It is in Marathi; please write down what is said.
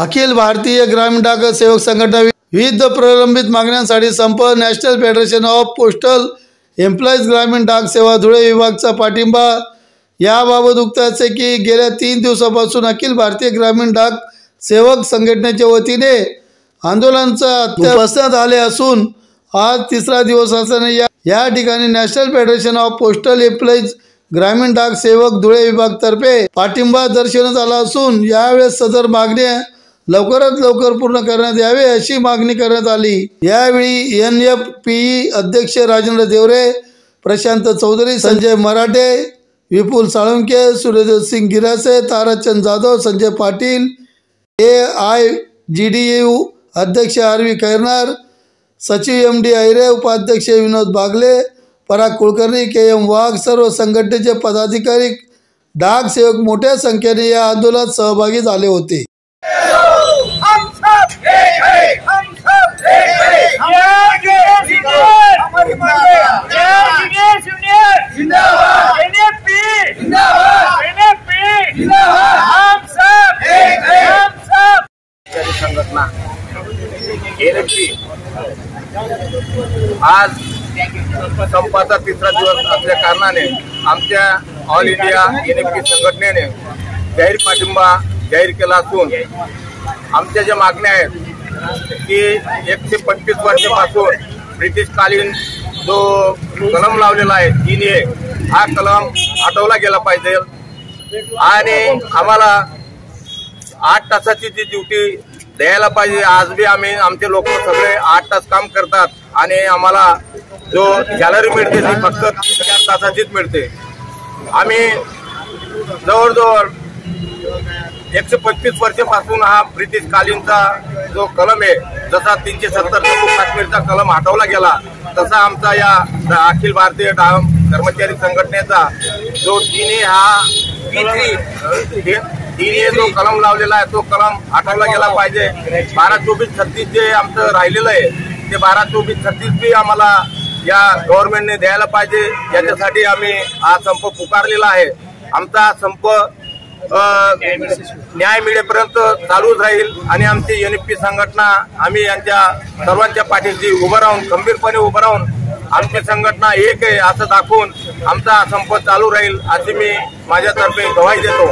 अखिल भारतीय ग्रामीण डाक सेवक संघटना विविध प्रलंबित मागण्यांसाठी संप। National federation of postal employees ग्रामीण डाक सेवा धुळे विभागाचा पाठिंबा। याबाबत उक्ताच आहे की गेल्या 3 दिवसापासून अखिल भारतीय ग्रामीण डाक सेवक संघटनेच्या वतीने आंदोलनाचा उपस्थित आले असून आज 3रा दिवस असल्याने या ठिकाणी national federation of postal employees ग्रामीण डाक सेवक धुळे विभागातर्फे पाठिंबा दर्शवण्यात आला असून यावेळेस सदर मागण्या लवकरात लवकर पूर्ण करण्यात यावे अशी मागणी करण्यात आली। यावेळी NFPE अध्यक्ष राजेंद्र देवरे, प्रशांत चौधरी, संजय मराठे, विपुल साळुंके, सूर्यदेव सिंग गिरासे, ताराचंद जाधव, संजय पाटील, AIGDU अध्यक्ष RV खैरनार, सचिव MD ऐरे, उपाध्यक्ष विनोद बागले, पराग कुलकर्णी, KM वाघ, सर्व संघटनेचे पदाधिकारी डाक सेवक मोठ्या संख्येने या आंदोलनात सहभागी झाले होते। संघटना NFP आज संपाचा 3रा दिवस असल्या कारणाने आमच्या ऑल इंडिया NFP संघटनेने जाहीर पाठिंबा जाहीर केला असून आमच्या ज्या मागण्या आहेत की 125 वर्षापासून ब्रिटिशकालीन जो कलम लावलेला आहे 3A हा कलम हटवला गेला पाहिजे आणि आम्हाला 8 तासाची जी ड्युटी द्यायला पाहिजे। आज भी आमचे लोक सगळे 8 तास काम करतात आणि आम्हाला जो सॅलरी मिळते ती फक्त 4 तासाचीच मिळते। आम्ही जवळजवळ 125 वर्षापासून हा ब्रिटिशकालीनचा जो कलम आहे, जसा 370 जम्मू काश्मीरचा कलम हटवला गेला तसा आमचा या अखिल भारतीय कर्मचारी संघटनेचा जो 3A हा P3 जो कलम लावलेला आहे तो कलम हटवला गेला पाहिजे। 12, 24, 36 जे आमचं राहिलेलं आहे ते 12, 24, 36 बी आम्हाला या गव्हर्नमेंटने द्यायला पाहिजे। याच्यासाठी आम्ही हा संप पुकारलेला आहे। आमचा संप न्याय मिळेपर्यंत चालूच राहील आणि आमची NFP संघटना आम्ही यांच्या सर्वांच्या पाठीशी उभं राहून खंबीरपणे उभं राहून आमची संघटना एक आहे असं दाखवून आमचा संप चालू राहील अशी मी माझ्यातर्फे ग्वाही देतो।